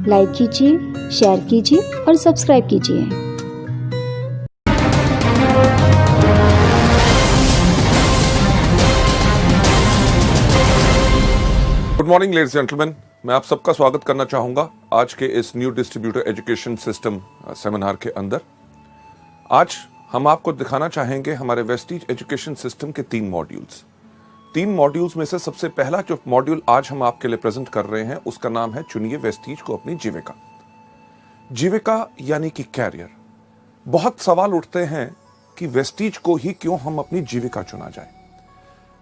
Like कीजिए, share कीजिए और सब्सक्राइब कीजिए। गुड मॉर्निंग लेडीज जेंटलमैन, मैं आप सबका स्वागत करना चाहूंगा आज के इस new distributor education system seminar के अंदर। आज हम आपको दिखाना चाहेंगे हमारे वेस्टीज एजुकेशन सिस्टम के 3 मॉड्यूल्स में से सबसे पहला जो मॉड्यूल आज हम आपके लिए प्रेजेंट कर रहे हैं उसका नाम है चुनिए वेस्टीज को अपनी जीविका। जीविका यानी कि कैरियर। बहुत सवाल उठते हैं कि वेस्टीज को ही क्यों हम अपनी जीविका चुना जाए।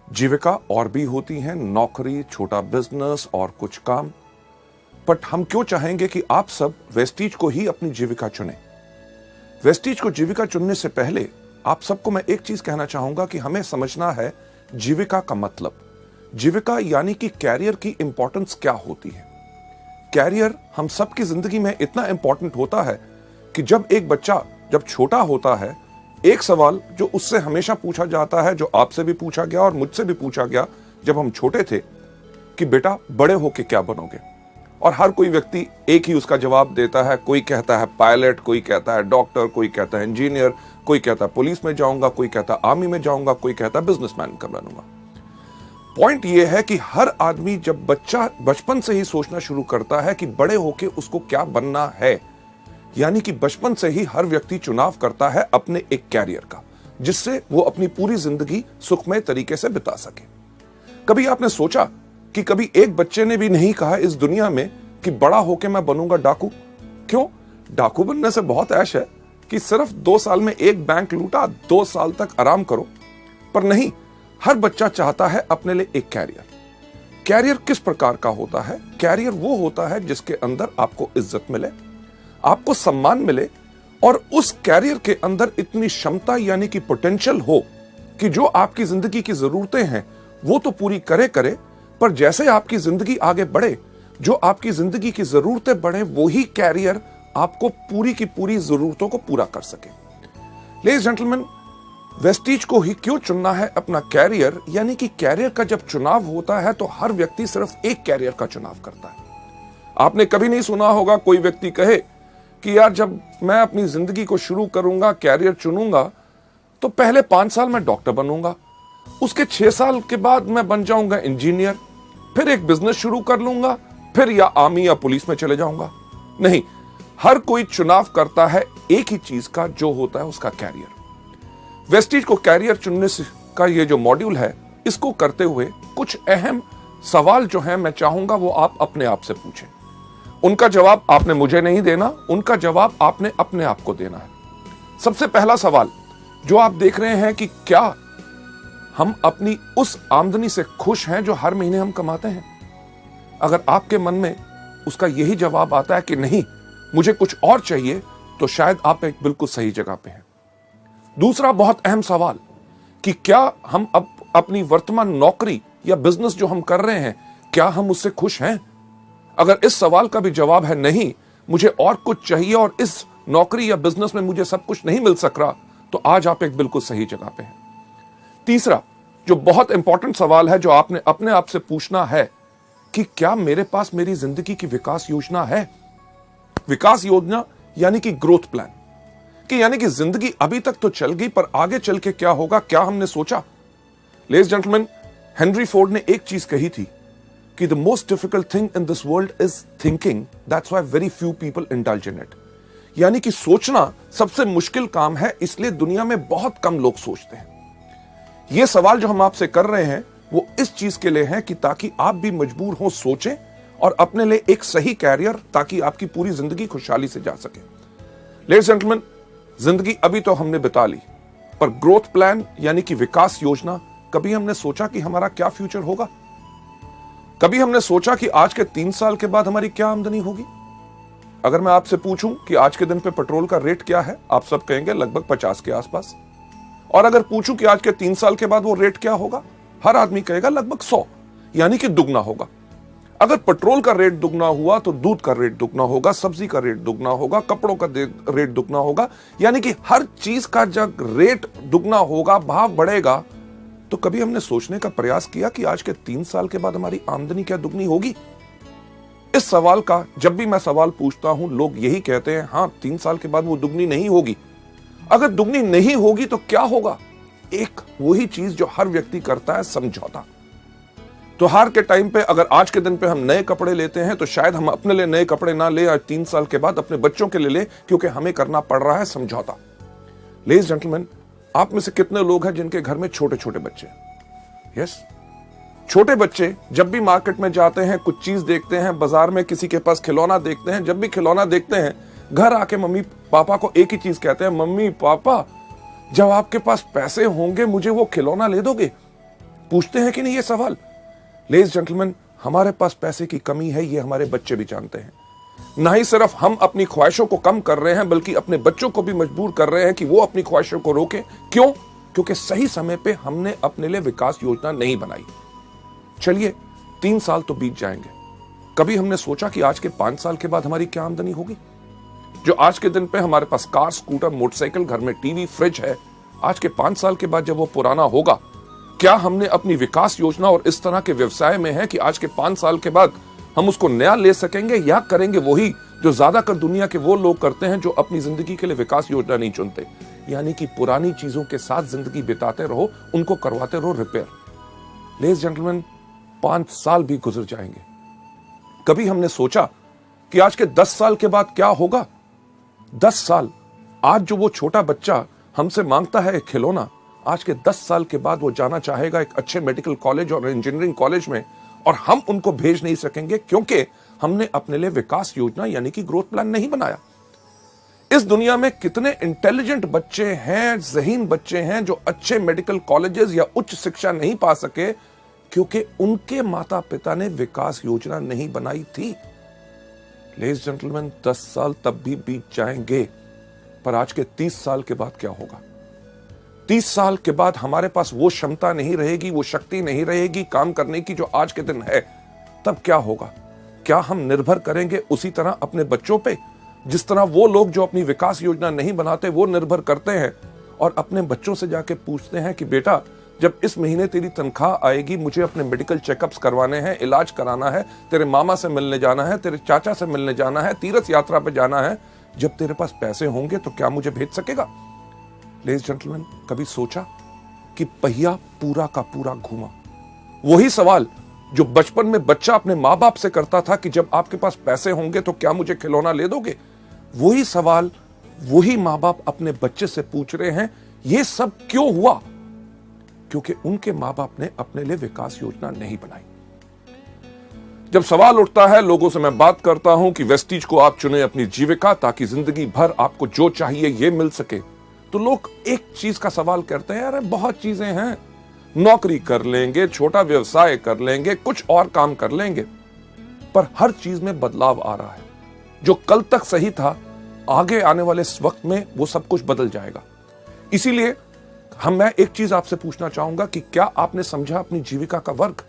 जीविका और भी होती हैं, नौकरी, छोटा बिजनेस और कुछ काम, बट हम क्यों चाहेंगे कि आप सब वेस्टीज को ही अपनी जीविका चुनें। वेस्टीज को जीविका चुनने से पहले आप सबको मैं एक चीज कहना चाहूंगा कि हमें समझना है जीविका का मतलब। जीविका यानी कि कैरियर की इंपॉर्टेंस क्या होती है। कैरियर हम सबकी जिंदगी में इतना इंपॉर्टेंट होता है कि जब एक बच्चा जब छोटा होता है, एक सवाल जो उससे हमेशा पूछा जाता है, जो आपसे भी पूछा गया और मुझसे भी पूछा गया जब हम छोटे थे, कि बेटा बड़े होके क्या बनोगे। और हर कोई व्यक्ति एक ही उसका जवाब देता है। कोई कहता है पायलट, कोई कहता है डॉक्टर, कोई कहता है इंजीनियर, कोई कहता है पुलिस में जाऊंगा, कोई कहता है आर्मी में जाऊंगा, कोई कहता है बिजनेसमैन का बनूंगा। पॉइंट यह है कि हर आदमी जब बच्चा बचपन से ही सोचना शुरू करता है कि बड़े होके उसको क्या बनना है, यानी कि बचपन से ही हर व्यक्ति चुनाव करता है अपने एक कैरियर का, जिससे वो अपनी पूरी जिंदगी सुखमय तरीके से बिता सके। कभी आपने सोचा कि कभी एक बच्चे ने भी नहीं कहा इस दुनिया में कि बड़ा होके मैं बनूंगा डाकू। क्यों? डाकू बनने से बहुत ऐश है कि सिर्फ 2 साल में एक बैंक लूटा, 2 साल तक आराम करो। पर नहीं, हर बच्चा चाहता है अपने लिए एक कैरियर। कैरियर किस प्रकार का होता है? कैरियर वो होता है जिसके अंदर आपको इज्जत मिले, आपको सम्मान मिले और उस कैरियर के अंदर इतनी क्षमता यानी कि पोटेंशियल हो कि जो आपकी जिंदगी की जरूरतें हैं वो तो पूरी करे, पर जैसे आपकी जिंदगी आगे बढ़े, जो आपकी जिंदगी की जरूरतें बढ़े, वही कैरियर आपको पूरी की पूरी जरूरतों को पूरा कर सके। लेडीज जेंटलमैन, वेस्टीज को ही क्यों चुनना है अपना कैरियर, यानी कि कैरियर का जब चुनाव होता है तो हर व्यक्ति सिर्फ एक कैरियर का चुनाव करता है। आपने कभी नहीं सुना होगा कोई व्यक्ति कहे कि यार जब मैं अपनी जिंदगी को शुरू करूंगा, कैरियर चुनूंगा, तो पहले 5 साल मैं डॉक्टर बनूंगा, उसके 6 साल के बाद मैं बन जाऊंगा इंजीनियर, फिर एक बिजनेस शुरू कर लूंगा, फिर या आर्मी या पुलिस में चले जाऊंगा। नहीं, हर कोई चुनाव करता है एक ही चीज का, जो होता है उसका कैरियर। वेस्टीज को कैरियर चुनने का ये जो मॉड्यूल है, इसको करते हुए कुछ अहम सवाल जो है मैं चाहूंगा वो आप अपने आप से पूछें। उनका जवाब आपने मुझे नहीं देना, उनका जवाब आपने अपने आप को देना है। सबसे पहला सवाल जो आप देख रहे हैं कि क्या हम अपनी उस आमदनी से खुश हैं जो हर महीने हम कमाते हैं? अगर आपके मन में उसका यही जवाब आता है कि नहीं, मुझे कुछ और चाहिए, तो शायद आप एक बिल्कुल सही जगह पे हैं। दूसरा बहुत अहम सवाल कि क्या हम अपनी वर्तमान नौकरी या बिजनेस जो हम कर रहे हैं, क्या हम उससे खुश हैं? अगर इस सवाल का भी जवाब है नहीं, मुझे और कुछ चाहिए और इस नौकरी या बिजनेस में मुझे सब कुछ नहीं मिल सक रहा, तो आज आप एक बिल्कुल सही जगह पे हैं। तीसरा जो बहुत इंपॉर्टेंट सवाल है जो आपने अपने आप से पूछना है कि क्या मेरे पास मेरी जिंदगी की विकास योजना है? विकास योजना यानी कि ग्रोथ प्लान, कि यानी कि जिंदगी अभी तक तो चल गई, पर आगे चल के क्या होगा, क्या हमने सोचा? लेडीज जेंटलमैन, हेनरी फोर्ड ने एक चीज कही थी कि the most difficult thing in this world is thinking, that's why very few people indulge in it. यानी कि सोचना सबसे मुश्किल काम है, इसलिए दुनिया में बहुत कम लोग सोचते हैं। यह सवाल जो हम आपसे कर रहे हैं वो इस चीज के लिए है कि ताकि आप भी मजबूर हो सोचें और अपने लिए एक सही कैरियर, ताकि आपकी पूरी जिंदगी खुशहाली से जा सके। लेडीज जेंटलमैन, जिंदगी अभी तो हमने बिता ली, पर ग्रोथ प्लान यानी कि विकास योजना, कभी हमने सोचा कि हमारा क्या फ्यूचर होगा? कभी हमने सोचा कि आज के 3 साल के बाद हमारी क्या आमदनी होगी? अगर मैं आपसे पूछूं कि आज के दिन पे पेट्रोल का रेट क्या है, आप सब कहेंगे लगभग 50 के आसपास। और अगर पूछूं कि आज के 3 साल के बाद वो रेट क्या होगा, हर आदमी कहेगा लगभग 100, यानी कि दुगना होगा। अगर पेट्रोल का रेट दुगना हुआ तो दूध का रेट दुगना होगा, सब्जी का रेट दुगना होगा, कपड़ों का रेट दुगना होगा, यानी कि हर चीज का जब रेट दुगना होगा, भाव बढ़ेगा, तो कभी हमने सोचने का प्रयास किया कि आज के 3 साल के बाद हमारी आमदनी क्या दुगनी होगी? इस सवाल का जब भी मैं सवाल पूछता हूं, लोग यही कहते हैं, हां 3 साल के बाद वो दुगनी नहीं होगी। अगर दुगनी नहीं होगी तो क्या होगा? एक वही चीज जो हर व्यक्ति करता है, समझौता। त्योहार के टाइम पे अगर आज के दिन पे हम नए कपड़े लेते हैं तो शायद हम अपने लिए नए कपड़े ना ले, आज 3 साल के बाद अपने बच्चों के लिए ले, क्योंकि हमें करना पड़ रहा है समझौता। लेडीज जेंटलमैन, आप में से कितने लोग हैं जिनके घर में छोटे छोटे बच्चे? यस, छोटे बच्चे जब भी मार्केट में जाते हैं, कुछ चीज देखते हैं, बाजार में किसी के पास खिलौना देखते हैं, जब भी खिलौना देखते हैं घर आके मम्मी पापा को एक ही चीज कहते हैं, मम्मी पापा जब आपके पास पैसे होंगे मुझे वो खिलौना ले दोगे? पूछते हैं कि नहीं ये सवाल? लेडीज जेंटलमैन, हमारे पास पैसे की कमी है, ये हमारे बच्चे भी जानते हैं। ना ही सिर्फ हम अपनी ख्वाहिशों को कम कर रहे हैं, बल्कि अपने बच्चों को भी मजबूर कर रहे हैं कि वो अपनी ख्वाहिशों को रोकें। क्यों? क्योंकि सही समय पे हमने अपने लिए विकास योजना नहीं बनाई। चलिए 3 साल तो बीत जाएंगे, कभी हमने सोचा कि आज के 5 साल के बाद हमारी क्या आमदनी होगी? जो आज के दिन पे हमारे पास कार, स्कूटर, मोटरसाइकिल, घर में टीवी, फ्रिज है, आज के 5 साल के बाद जब वो पुराना होगा, क्या हमने अपनी विकास योजना और इस तरह के व्यवसाय में है कि आज के 5 साल के बाद हम उसको नया ले सकेंगे, या करेंगे वही जो ज्यादातर दुनिया के वो लोग करते हैं जो अपनी जिंदगी के लिए विकास योजना नहीं चुनते, यानी कि पुरानी चीजों के साथ जिंदगी बिताते रहो, उनको करवाते रहो रिपेयर। लेडीज जेंटलमैन, 5 साल भी गुजर जाएंगे, कभी हमने सोचा कि आज के 10 साल के बाद क्या होगा? 10 साल, आज जो वो छोटा बच्चा हमसे मांगता है एक खिलौना, आज के 10 साल के बाद वो जाना चाहेगा एक अच्छे मेडिकल कॉलेज और इंजीनियरिंग कॉलेज में, और हम उनको भेज नहीं सकेंगे क्योंकि हमने अपने लिए विकास योजना यानी कि ग्रोथ प्लान नहीं बनाया। इस दुनिया में कितने इंटेलिजेंट बच्चे हैं, ज़हीन बच्चे हैं जो अच्छे मेडिकल कॉलेजेस या उच्च शिक्षा नहीं पा सके क्योंकि उनके माता पिता ने विकास योजना नहीं बनाई थी। लेडीज जेंटलमैन, 10 साल तब भी बीत जाएंगे, पर आज के 30 साल के बाद क्या होगा? 30 साल के बाद हमारे पास वो क्षमता नहीं रहेगी, वो शक्ति नहीं रहेगी काम करने की जो आज के दिन है। तब क्या होगा? क्या हम निर्भर करेंगे उसी तरह अपने बच्चों पे, जिस तरह वो लोग जो अपनी विकास योजना नहीं बनाते वो निर्भर करते हैं और अपने बच्चों से जाके पूछते हैं कि बेटा जब इस महीने तेरी तनख्वाह आएगी, मुझे अपने मेडिकल चेकअप्स करवाने हैं, इलाज कराना है, तेरे मामा से मिलने जाना है, तेरे चाचा से मिलने जाना है, तीर्थ यात्रा पे जाना है, जब तेरे पास पैसे होंगे तो क्या मुझे भेज सकेगा? लेडीज जेंटलमैन, कभी सोचा कि पहिया पूरा का पूरा घूमा? वही सवाल जो बचपन में बच्चा अपने माँ बाप से करता था कि जब आपके पास पैसे होंगे तो क्या मुझे खिलौना ले दोगे, वही सवाल वही माँ बाप अपने बच्चे से पूछ रहे हैं। ये सब क्यों हुआ? क्योंकि उनके माँ बाप ने अपने लिए विकास योजना नहीं बनाई। जब सवाल उठता है, लोगों से मैं बात करता हूं कि वेस्टीज को आप चुने अपनी जीविका ताकि जिंदगी भर आपको जो चाहिए ये मिल सके, तो लोग एक चीज का सवाल करते हैं, अरे बहुत चीजें हैं, नौकरी कर लेंगे, छोटा व्यवसाय कर लेंगे, कुछ और काम कर लेंगे, पर हर चीज में बदलाव आ रहा है। जो कल तक सही था, आगे आने वाले इस वक्त में वो सब कुछ बदल जाएगा। इसीलिए मैं एक चीज आपसे पूछना चाहूंगा कि क्या आपने समझा अपनी जीविका का वर्क?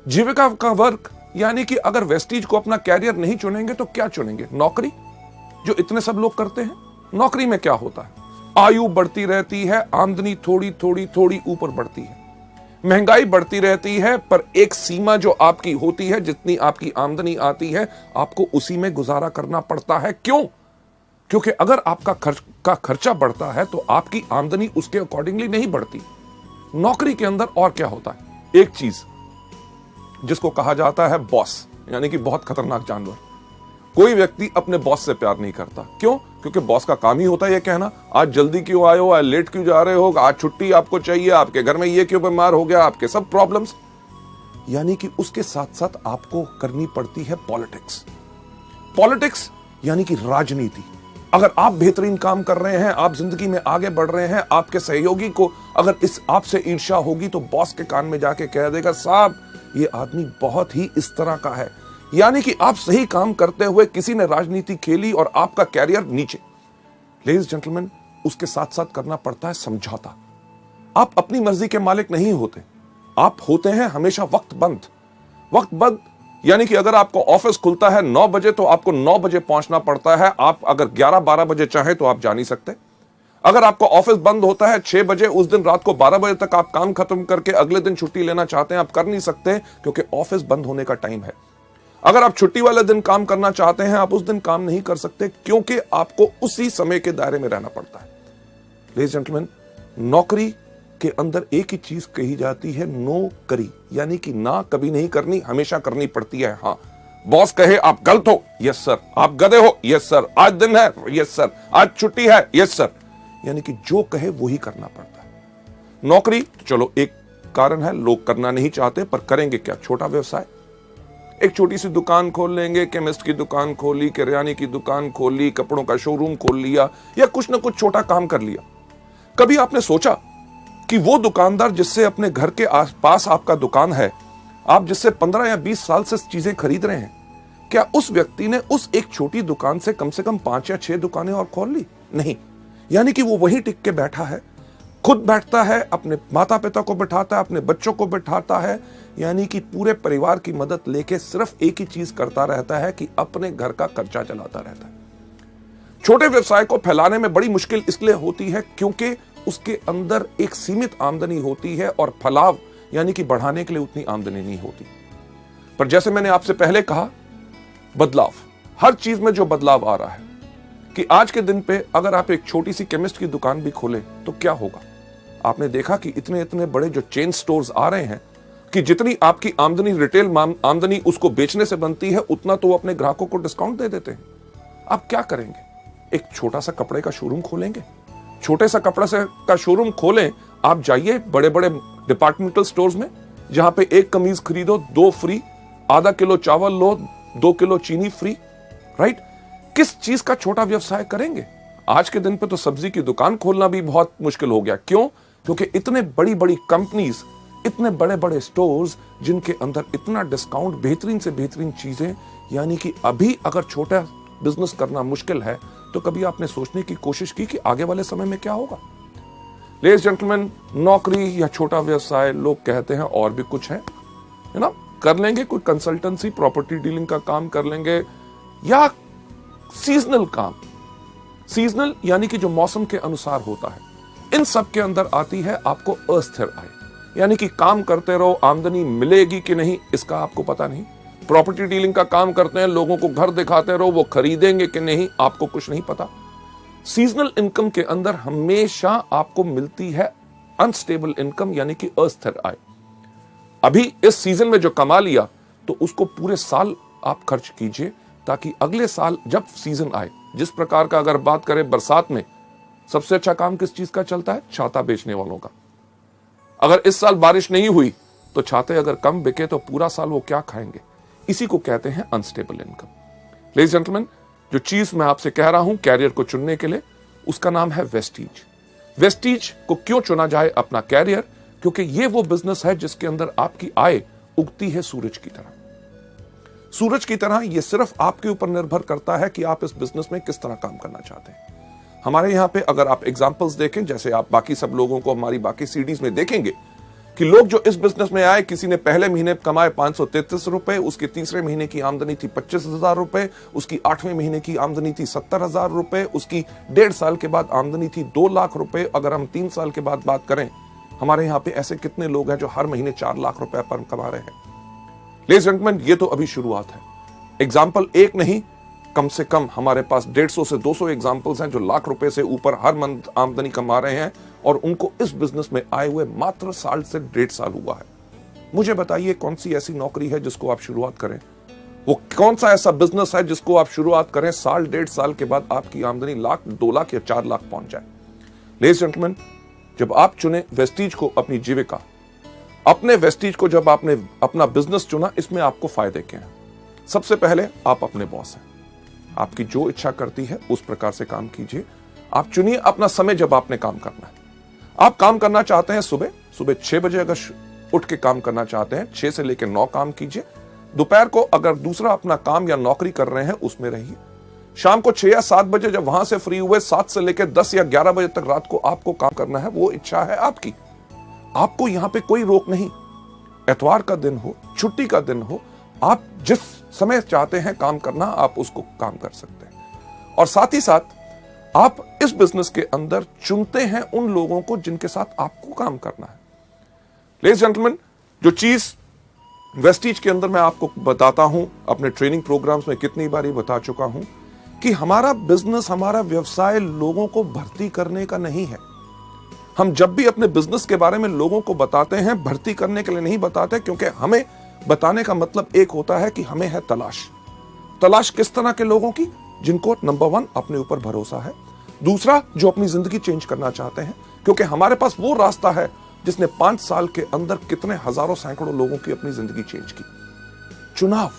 जीविका का वर्क यानी कि अगर वेस्टीज को अपना कैरियर नहीं चुनेंगे तो क्या चुनेंगे? नौकरी, जो इतने सब लोग करते हैं। नौकरी में क्या होता है? आयु बढ़ती रहती है, आमदनी थोड़ी थोड़ी थोड़ी ऊपर बढ़ती है, महंगाई बढ़ती रहती है, पर एक सीमा जो आपकी होती है, जितनी आपकी आमदनी आती है आपको उसी में गुजारा करना पड़ता है। क्यों? क्योंकि अगर आपका खर्चा बढ़ता है तो आपकी आमदनी उसके अकॉर्डिंगली नहीं बढ़ती। नौकरी के अंदर और क्या होता है? एक चीज जिसको कहा जाता है बॉस, यानी कि बहुत खतरनाक जानवर। कोई व्यक्ति अपने बॉस से प्यार नहीं करता। क्यों? क्योंकि बॉस का काम ही होता है ये कहना, आज जल्दी क्यों आए हो, आज लेट क्यों जा रहे हो, आज छुट्टी आपको चाहिए, आपके घर में ये क्यों बीमार हो गया, आपके सब प्रॉब्लम्स। यानी कि उसके साथ साथ आपको करनी पड़ती है पॉलिटिक्स। पॉलिटिक्स यानी कि राजनीति। अगर आप बेहतरीन काम कर रहे हैं, आप जिंदगी में आगे बढ़ रहे हैं, आपके सहयोगी को अगर इस आपसे ईर्ष्या होगी तो बॉस के कान में जाके कह देगा, साहब ये आदमी बहुत ही इस तरह का है। यानी कि आप सही काम करते हुए किसी ने राजनीति खेली और आपका कैरियर नीचे। लेडीज जेंटलमैन, उसके साथ साथ करना पड़ता है समझौता। आप अपनी मर्जी के मालिक नहीं होते, आप होते हैं हमेशा वक्तबंद। वक्तबंद यानी कि अगर आपको ऑफिस खुलता है 9 बजे तो आपको 9 बजे पहुंचना पड़ता है। आप अगर 11-12 बजे चाहें तो आप जा नहीं सकते। अगर आपका ऑफिस बंद होता है 6 बजे, उस दिन रात को 12 बजे तक आप काम खत्म करके अगले दिन छुट्टी लेना चाहते हैं, आप कर नहीं सकते क्योंकि ऑफिस बंद होने का टाइम है। अगर आप छुट्टी वाले दिन काम करना चाहते हैं, आप उस दिन काम नहीं कर सकते क्योंकि आपको उसी समय के दायरे में रहना पड़ता है। लेडीज जेंटलमैन, नौकरी के अंदर एक ही चीज कही जाती है, नो करी, यानी कि ना कभी नहीं करनी, हमेशा करनी पड़ती है। हाँ, बॉस कहे आप गलत हो, यस सर। आप गधे हो, यस सर। आज दिन है, यस सर। आज छुट्टी है, यस सर। यानी कि जो कहे वही करना पड़ता है। नौकरी चलो एक कारण है, लोग करना नहीं चाहते, पर करेंगे क्या? छोटा व्यवसाय, एक छोटी सी दुकान खोल लेंगे, केमिस्ट की दुकान खोली, किराने की दुकान खोली, कपड़ों का शोरूम खोल लिया, या कुछ ना कुछ छोटा काम कर लिया। कभी आपने सोचा कि वो दुकानदार जिससे अपने घर के आसपास आपका दुकान है, आप जिससे 15 या 20 साल से चीजें खरीद रहे हैं, क्या उस व्यक्ति ने उस एक छोटी दुकान से कम 5 या 6 दुकानें और खोल ली? नहीं। यानी कि वो वहीं टिक के बैठा है, खुद बैठता है, अपने माता पिता को बैठाता है, अपने बच्चों को बैठाता है, यानी कि पूरे परिवार की मदद लेके सिर्फ एक ही चीज करता रहता है कि अपने घर का खर्चा चलाता रहता है। छोटे व्यवसाय को फैलाने में बड़ी मुश्किल इसलिए होती है क्योंकि उसके अंदर एक सीमित आमदनी होती है और फलाव यानी कि बढ़ाने के लिए उतनी आमदनी नहीं होती। पर जैसे मैंने आपसे पहले कहा, बदलाव, हर चीज में जो बदलाव आ रहा है कि आज के दिन पे अगर आप एक छोटी सी केमिस्ट की दुकान भी खोलें तो क्या होगा? आपने देखा कि इतने इतने बड़े जो चेन स्टोर्स आ रहे हैं कि जितनी आपकी आमदनी, रिटेल आमदनी उसको बेचने से बनती है, उतना तो वो अपने ग्राहकों को डिस्काउंट दे देते हैं। आप क्या करेंगे? एक छोटा सा कपड़े का शोरूम खोलेंगे। छोटे सा कपड़ा का शोरूम खोलें, आप जाइए बड़े बड़े डिपार्टमेंटल स्टोर्स में, जहां पे एक कमीज खरीदो 2 फ्री, आधा किलो चावल लो 2 किलो चीनी फ्री, राइट? किस चीज का छोटा व्यवसाय करेंगे? आज के दिन पे तो सब्जी की दुकान खोलना भी बहुत मुश्किल हो गया। क्यों? क्योंकि इतने बड़ी बड़ी कंपनीज, इतने बड़े बड़े स्टोर्स जिनके अंदर इतना डिस्काउंट, बेहतरीन से बेहतरीन चीजें, यानी कि अभी अगर छोटा बिजनेस करना मुश्किल है तो कभी आपने सोचने की कोशिश की कि आगे वाले समय में क्या होगा? लेडीज जेंटलमैन, नौकरी या छोटा व्यवसाय, लोग कहते हैं और भी कुछ है ना, कर लेंगे, कोई कंसल्टेंसी, प्रॉपर्टी डीलिंग का काम कर लेंगे, या सीजनल काम। सीजनल यानी कि जो मौसम के अनुसार होता है। इन सब के अंदर आती है आपको अस्थिर आय, यानी कि काम करते रहो, आमदनी मिलेगी कि नहीं इसका आपको पता नहीं। प्रॉपर्टी डीलिंग का काम करते हैं, लोगों को घर दिखाते रहो, वो खरीदेंगे कि नहीं आपको कुछ नहीं पता। सीजनल इनकम के अंदर हमेशा आपको मिलती है अनस्टेबल इनकम, यानी कि अस्थिर आय। अभी इस सीजन में जो कमा लिया तो उसको पूरे साल आप खर्च कीजिए, ताकि अगले साल जब सीजन आए, जिस प्रकार का अगर बात करें बरसात में, सबसे अच्छा काम किस चीज का चलता है? छाता बेचने वालों का। अगर इस साल बारिश नहीं हुई तो छाते अगर कम बिके तो पूरा साल वो क्या खाएंगे? इसी को कहते हैं अनस्टेबल इनकम। लेडीज जेंटलमैन, जो चीज मैं आपसे कह रहा हूं कैरियर को चुनने के लिए, उसका नाम है वेस्टीज। वेस्टीज को क्यों चुना जाए अपना कैरियर? क्योंकि ये वो बिजनेस है जिसके अंदर आपकी आय उगती है सूरज की तरह। सूरज की तरह ये सिर्फ आपके ऊपर निर्भर करता है कि आप इस बिजनेस में किस तरह काम करना चाहते हैं। हमारे यहां पे अगर आप एग्जांपल्स देखें, जैसे आप बाकी सब लोगों को हमारी बाकी सीडीज में देखेंगे कि लोग जो इस बिजनेस में आए, किसी ने पहले महीने कमाए 533 रुपए, उसके तीसरे महीने की आमदनी थी 25,000 रुपए, उसकी 8वें महीने की आमदनी थी 70,000 रुपए, उसकी 1.5 साल के बाद आमदनी थी 2 लाख रुपए। अगर हम 3 साल के बाद बात करें, हमारे यहाँ पे ऐसे कितने लोग हैं जो हर महीने 4 लाख रुपए पर कमा रहे हैं। लेडीज एंड जेंटलमैन, ये तो अभी शुरुआत है। एग्जाम्पल एक नहीं, कम से कम हमारे पास 150 से 200 एग्जाम्पल्स हैं जो लाख रुपए से ऊपर हर मंथ आमदनी कमा रहे हैं, और उनको इस बिजनेस में आए हुए मात्र साल से 1.5 साल हुआ है। मुझे बताइए कौन सी ऐसी नौकरी है जिसको आप शुरुआत करें? वो कौन सा ऐसा बिजनेस है जिसको आप शुरुआत करें, साल 1.5 साल के बाद आपकी आमदनी लाख, 2 लाख या 4 लाख पहुंच जाए? लेडीज एंड जेंटलमैन, जब आप चुने वेस्टीज को अपनी जीविका, अपने वेस्टीज को जब आपने अपना बिजनेस चुना, इसमें आपको फायदे क्या हैं? सबसे पहले आप अपने बॉस हैं। आपकी जो इच्छा करती है उस प्रकार से काम कीजिए। आप चुनिए अपना समय जब आपने काम करना है। आप काम करना चाहते हैं सुबह 6 बजे, अगर उठ के काम करना चाहते हैं 6 से लेकर 9 काम कीजिए। दोपहर को अगर दूसरा अपना काम या नौकरी कर रहे हैं उसमें रहिए। शाम को 6 या 7 बजे जब वहां से फ्री हुए, 7 से लेकर 10 या 11 बजे तक रात को आपको काम करना है, वो इच्छा है आपकी। आपको यहां पे कोई रोक नहीं। एतवार का दिन हो, छुट्टी का दिन हो, आप जिस समय चाहते हैं काम करना, आप उसको काम कर सकते हैं। और साथ ही साथ आप इस बिजनेस के अंदर चुनते हैं उन लोगों को जिनके साथ आपको काम करना है। लेडीज जेंटलमैन, जो चीज वेस्टीज के अंदर मैं आपको बताता हूं, अपने ट्रेनिंग प्रोग्राम्स में कितनी बार ये बता चुका हूं कि हमारा बिजनेस, हमारा व्यवसाय लोगों को भर्ती करने का नहीं है। हम जब भी अपने बिजनेस के बारे में लोगों को बताते हैं, भर्ती करने के लिए नहीं बताते, क्योंकि हमें बताने का मतलब एक होता है कि हमें है तलाश किस तरह के लोगों की, जिनको नंबर 1 अपने ऊपर भरोसा है, दूसरा जो अपनी जिंदगी चेंज करना चाहते हैं, क्योंकि हमारे पास वो रास्ता है जिसने 5 साल के अंदर कितने हजारों सैकड़ों लोगों की अपनी जिंदगी चेंज की। चुनाव,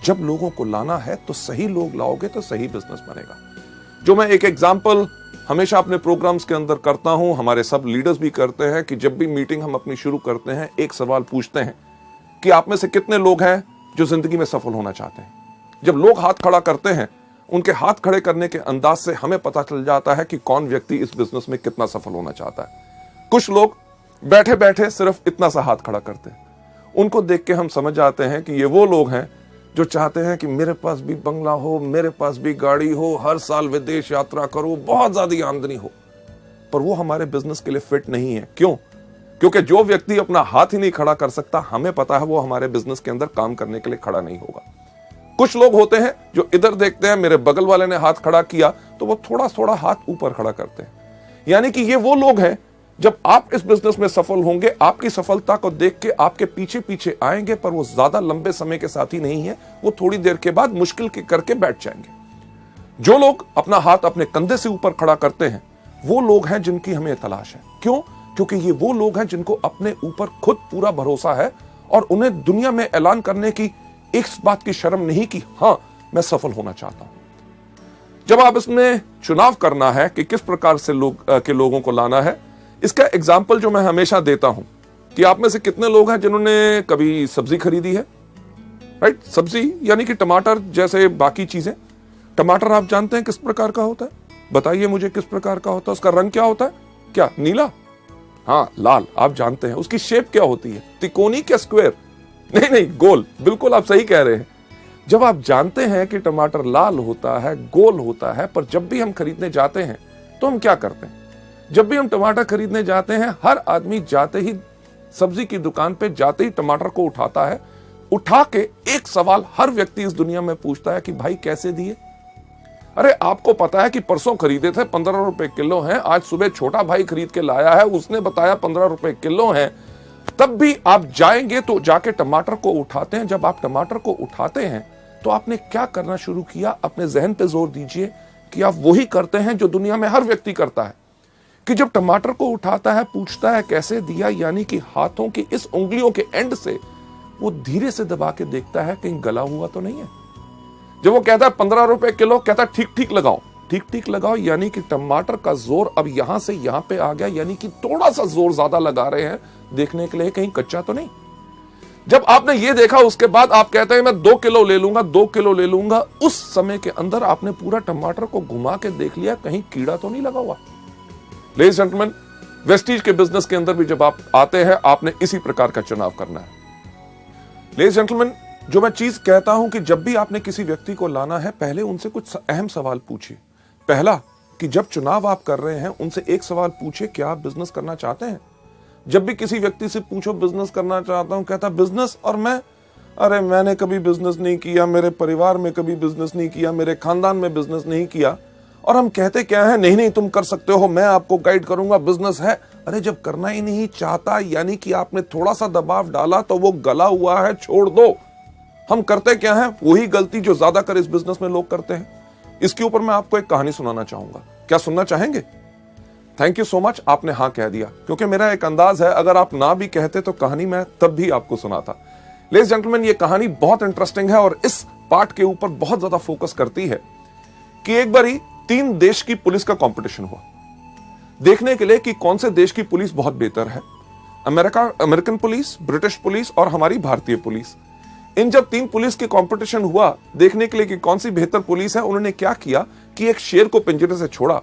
जब लोगों को लाना है तो सही लोग लाओगे तो सही बिजनेस बनेगा। जो मैं एक एग्जांपल हमेशा अपने प्रोग्राम्स के अंदर करता हूं, हमारे सब लीडर्स भी करते हैं, कि जब भी मीटिंग हम अपनी शुरू करते हैं एक सवाल पूछते हैं कि आप में से कितने लोग हैं जो जिंदगी में सफल होना चाहते हैं। जब लोग हाथ खड़ा करते हैं, उनके हाथ खड़े करने के अंदाज से हमें पता चल जाता है कि कौन व्यक्ति इस बिजनेस में कितना सफल होना चाहता है। कुछ लोग बैठे बैठे सिर्फ इतना सा हाथ खड़ा करते हैं, उनको देख के हम समझ जाते हैं कि ये वो लोग हैं जो चाहते हैं कि मेरे पास भी बंगला हो, मेरे पास भी गाड़ी हो, हर साल विदेश यात्रा करो, बहुत ज्यादा आमदनी हो। पर वो हमारे बिजनेस के लिए फिट नहीं है। क्यों? क्योंकि जो व्यक्ति अपना हाथ ही नहीं खड़ा कर सकता, हमें पता है वो हमारे बिजनेस के अंदर काम करने के लिए खड़ा नहीं होगा। कुछ लोग होते हैं जो इधर देखते हैं, मेरे बगल वाले ने हाथ खड़ा किया तो वो थोड़ा थोड़ा हाथ ऊपर खड़ा करते हैं। यानी कि ये वो लोग हैं, जब आप इस बिजनेस में सफल होंगे, आपकी सफलता को देख के आपके पीछे पीछे आएंगे, पर वो ज्यादा लंबे समय के साथी नहीं है, वो थोड़ी देर के बाद मुश्किल के करके बैठ जाएंगे। जो लोग अपना हाथ अपने कंधे से ऊपर खड़ा करते हैं, वो लोग हैं जिनकी हमें तलाश है। क्यों? क्योंकि ये वो लोग हैं जिनको अपने ऊपर खुद पूरा भरोसा है और उन्हें दुनिया में ऐलान करने की इस बात की शर्म नहीं कि हां, मैं सफल होना चाहता हूं। जब आप इसमें चुनाव करना है कि किस प्रकार से लोगों को लाना है, इसका एग्जाम्पल जो मैं हमेशा देता हूं कि आप में से कितने लोग हैं जिन्होंने कभी सब्जी खरीदी है, राइट? सब्जी यानी कि टमाटर जैसे बाकी चीजें। टमाटर आप जानते हैं किस प्रकार का होता है? बताइए मुझे किस प्रकार का होता है? उसका रंग क्या होता है? क्या नीला? हाँ, लाल। आप जानते हैं। उसकी शेप क्या होती है? तिकोनी क्या स्क्वायर? नहीं, गोल। बिल्कुल आप सही कह रहे हैं। जब आप जानते हैं कि टमाटर लाल होता है, गोल होता है, पर जब भी हम खरीदने जाते हैं तो हम क्या करते हैं? जब भी हम टमाटर खरीदने जाते हैं, हर आदमी जाते ही सब्जी की दुकान पे जाते ही टमाटर को उठाता है। उठा के एक सवाल हर व्यक्ति इस दुनिया में पूछता है कि भाई कैसे दिए? अरे आपको पता है कि परसों खरीदे थे 15 रुपए किलो हैं, आज सुबह छोटा भाई खरीद के लाया है, उसने बताया 15 रुपए किलो हैं। तब भी आप जाएंगे तो जाके टमाटर को उठाते हैं। जब आप टमाटर को उठाते हैं तो आपने क्या करना शुरू किया? अपने जहन पे जोर दीजिए कि आप वही करते हैं जो दुनिया में हर व्यक्ति करता है, कि जब टमाटर को उठाता है पूछता है कैसे दिया, यानी कि हाथों की इस उंगलियों के एंड से वो धीरे से दबा के देखता है कहीं गला हुआ तो नहीं है। जब वो कहता है 15 रुपए किलो, कहता है ठीक ठीक लगाओ, ठीक ठीक लगाओ, यानी कि टमाटर का जोर अब यहां से यहां पे आ गया, यानी कि थोड़ा सा जोर ज्यादा लगा रहे हैं देखने के लिए कहीं कच्चा तो नहीं। जब आपने ये देखा उसके बाद आप कहते हैं मैं 2 किलो ले लूंगा, 2 किलो ले लूंगा। उस समय के अंदर आपने पूरा टमाटर को घुमा के देख लिया कहीं कीड़ा तो नहीं लगा हुआ। लेडीज जेंटलमैन, वेस्टीज के बिजनेस के अंदर भी जब आप आते हैं, आपने इसी प्रकार का चुनाव करना है। लेडीज जेंटलमैन, जो मैं चीज कहता हूं कि जब भी आपने किसी व्यक्ति को लाना है, पहले उनसे कुछ अहम सवाल पूछिए। पहला, कि जब चुनाव आप कर रहे हैं उनसे एक सवाल पूछिए, क्या आप बिजनेस करना चाहते हैं? जब भी किसी व्यक्ति से पूछो बिजनेस करना चाहता हूं, कहता बिजनेस और मैं, अरे मैंने कभी बिजनेस नहीं किया, मेरे परिवार में कभी बिजनेस नहीं किया, मेरे खानदान में बिजनेस नहीं किया। और हम कहते क्या है? नहीं तुम कर सकते हो, मैं आपको गाइड करूंगा, बिजनेस है। अरे जब करना ही नहीं चाहता, यानी कि आपने थोड़ा सा दबाव डाला तो वो गला हुआ है, छोड़ दो। हम करते क्या है? वही गलती जो ज्यादातर इस बिजनेस में लोग करते हैं। इसके ऊपर मैं आपको एक कहानी सुनाना चाहूंगा। क्या सुनना चाहेंगे? थैंक यू सो मच, आपने हाँ कह दिया, क्योंकि मेरा एक अंदाज है अगर आप ना भी कहते तो कहानी मैं तब भी आपको सुनाता। लेडीज जेंटलमैन, ये कहानी बहुत इंटरेस्टिंग है और इस पार्ट के ऊपर बहुत ज्यादा फोकस करती है कि एक बारी 3 देश की पुलिस का कंपटीशन हुआ, देखने के लिए कि कौन से देश की पुलिस बहुत बेहतर है। अमेरिकन पुलिस, ब्रिटिश पुलिस और हमारी भारतीय पुलिस। इन जब 3 पुलिस के कंपटीशन हुआ देखने के लिए कि कौन सी बेहतर पुलिस है, उन्होंने क्या किया कि एक शेर को पिंजरे से छोड़ा।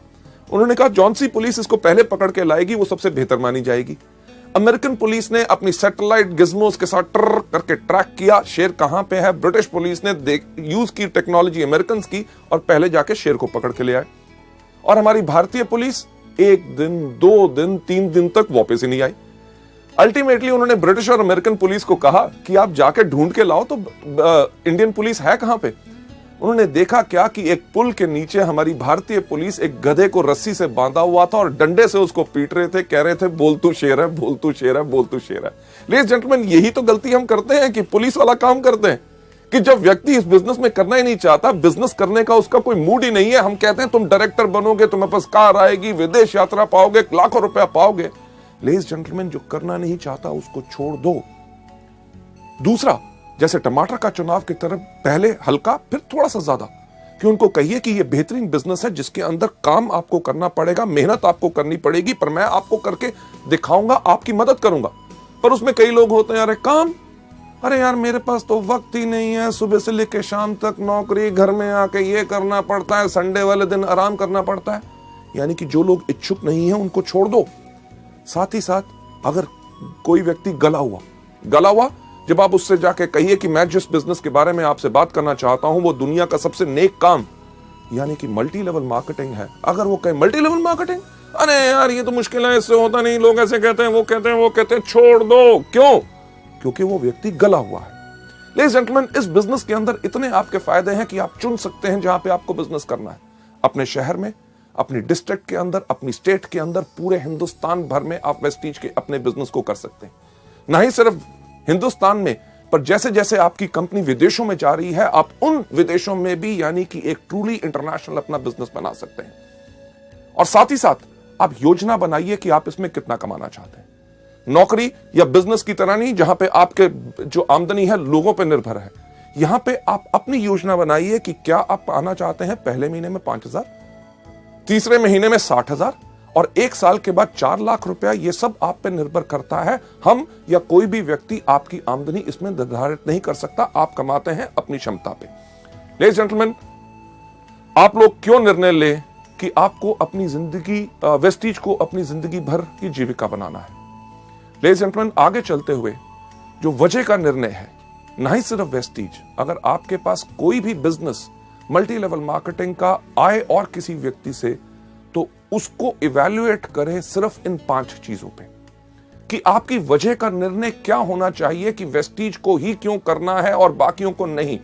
उन्होंने कहा जौन सी पुलिस इसको पहले पकड़ के लाएगी वो सबसे बेहतर मानी जाएगी। अमेरिकन पुलिस ने अपनी सैटेलाइट गिज्मोस के साथ ट्र करके ट्रैक किया शेर कहां पे है। ब्रिटिश पुलिस ने यूज की टेक्नोलॉजी अमेरिकन की और पहले जाके शेर को पकड़ के ले आए। और हमारी भारतीय पुलिस 1 दिन, 2 दिन, 3 दिन तक वापस ही नहीं आई। अल्टीमेटली उन्होंने ब्रिटिश और अमेरिकन पुलिस को कहा कि आप जाके ढूंढ के लाओ तो इंडियन पुलिस है कहां पे। उन्होंने देखा क्या कि एक पुल के नीचे हमारी भारतीय पुलिस एक गधे को रस्सी से बांधा हुआ था और डंडे से उसको पीट रहे थे, कह रहे थे बोल तू शेर है, बोल तू शेर है, बोल तू शेर है। लेडीज जेंटलमैन, यही तो गलती हम करते हैं कि पुलिस वाला काम करते हैं कि जब व्यक्ति इस बिजनेस में करना ही नहीं चाहता, बिजनेस करने का उसका कोई मूड ही नहीं है, हम कहते हैं तुम डायरेक्टर बनोगे, तुम्हें पास कार आएगी, विदेश यात्रा पाओगे, लाखों रुपया पाओगे। लेडीज जेंटलमैन, जो करना नहीं चाहता उसको छोड़ दो। दूसरा, जैसे टमाटर का चुनाव की तरफ पहले हल्का फिर थोड़ा सा ज्यादा, कि उनको कहिए कि यह बेहतरीन बिजनेस है जिसके अंदर काम आपको करना पड़ेगा, मेहनत आपको करनी पड़ेगी, पर मैं आपको करके दिखाऊंगा, आपकी मदद करूंगा। पर उसमें कई लोग होते हैं, अरे काम, अरे यार मेरे पास तो वक्त ही नहीं है, सुबह से लेकर शाम तक नौकरी, घर में आके ये करना पड़ता है, संडे वाले दिन आराम करना पड़ता है। यानी कि जो लोग इच्छुक नहीं है उनको छोड़ दो। साथ ही साथ अगर कोई व्यक्ति गला हुआ, जब आप उससे जाके कहिए कि मैं जिस बिजनेस के बारे में आपसे बात करना चाहता हूं वो दुनिया का सबसे नेक काम यानी कि मल्टी लेवल मार्केटिंग है। अगर वो कहे मल्टी लेवल मार्केटिंग, अरे यार ये तो मुश्किल है, इससे होता नहीं, लोग ऐसे कहते हैं, वो कहते हैं, छोड़ दो। क्यों? क्योंकि वो व्यक्ति गला हुआ है। लेडीज जेंटलमैन, इस बिजनेस के अंदर इतने आपके फायदे हैं कि आप चुन सकते हैं जहां पे आपको बिजनेस करना है। अपने शहर में, अपनी डिस्ट्रिक्ट के अंदर, अपनी स्टेट के अंदर, पूरे हिंदुस्तान भर में आप वेस्टीज के अपने बिजनेस को कर सकते हैं। ना ही सिर्फ हिंदुस्तान में, पर जैसे जैसे आपकी कंपनी विदेशों में जा रही है, आप उन विदेशों में भी यानी कि एक ट्रूली इंटरनेशनल अपना बिजनेस बना सकते हैं। और साथ ही साथ आप योजना बनाइए कि आप इसमें कितना कमाना चाहते हैं। नौकरी या बिजनेस की तरह नहीं जहां पे आपके जो आमदनी है लोगों पे निर्भर है। यहां पे आप अपनी योजना बनाइए कि क्या आप पाना चाहते हैं पहले महीने में 5,000, तीसरे महीने में 60,000 और 1 साल के बाद 4 लाख रुपया। यह सब आप पे निर्भर करता है। हम या कोई भी व्यक्ति आपकी आमदनी इसमें निर्धारित नहीं कर सकता। आप कमाते हैं अपनी क्षमता पे। लेडीज जेंटलमैन, आप लोग क्यों निर्णय ले कि आपको अपनी जिंदगी, वेस्टीज को अपनी जिंदगी भर की जीविका बनाना है। लेडीज जेंटलमैन, आगे चलते हुए जो वजह का निर्णय है, ना ही सिर्फ वेस्टीज, अगर आपके पास कोई भी बिजनेस मल्टी लेवल मार्केटिंग का आए और किसी व्यक्ति से, तो उसको इवैल्यूएट करें सिर्फ इन 5 चीजों पे कि आपकी वजह का निर्णय क्या होना चाहिए कि वेस्टीज को ही क्यों करना है और बाकियों को नहीं।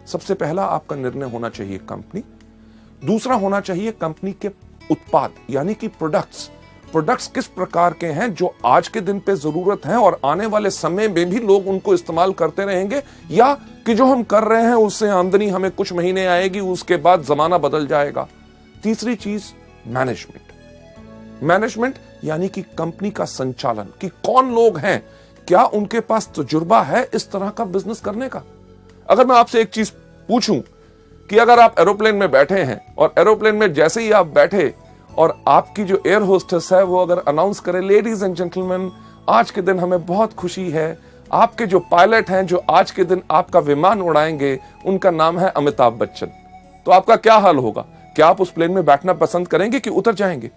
सबसे पहला आपका निर्णय होना चाहिए कंपनी। दूसरा होना चाहिए कंपनी के उत्पाद यानी कि प्रोडक्ट्स किस प्रकार के हैं जो आज के दिन पे जरूरत है और आने वाले समय में भी लोग उनको इस्तेमाल करते रहेंगे, या कि जो हम कर रहे हैं उससे आमदनी हमें कुछ महीने आएगी, उसके बाद जमाना बदल जाएगा। तीसरी चीज मैनेजमेंट यानी कि कंपनी का संचालन, कि कौन लोग हैं, क्या उनके पास तजुर्बा है इस तरह का बिजनेस करने का। अगर मैं आपसे एक चीज पूछूं कि अगर आप एरोप्लेन में बैठे हैं और एरोप्लेन में जैसे ही आप बैठे और आपकी जो एयर होस्टेस है वो अगर अनाउंस करे, लेडीज एंड जेंटलमैन, आज के दिन हमें बहुत खुशी है, आपके जो पायलट हैं जो आज के दिन आपका विमान उड़ाएंगे उनका नाम है अमिताभ बच्चन, तो आपका क्या हाल होगा? क्या आप उस प्लेन में बैठना पसंद करेंगे कि उतर जाएंगे?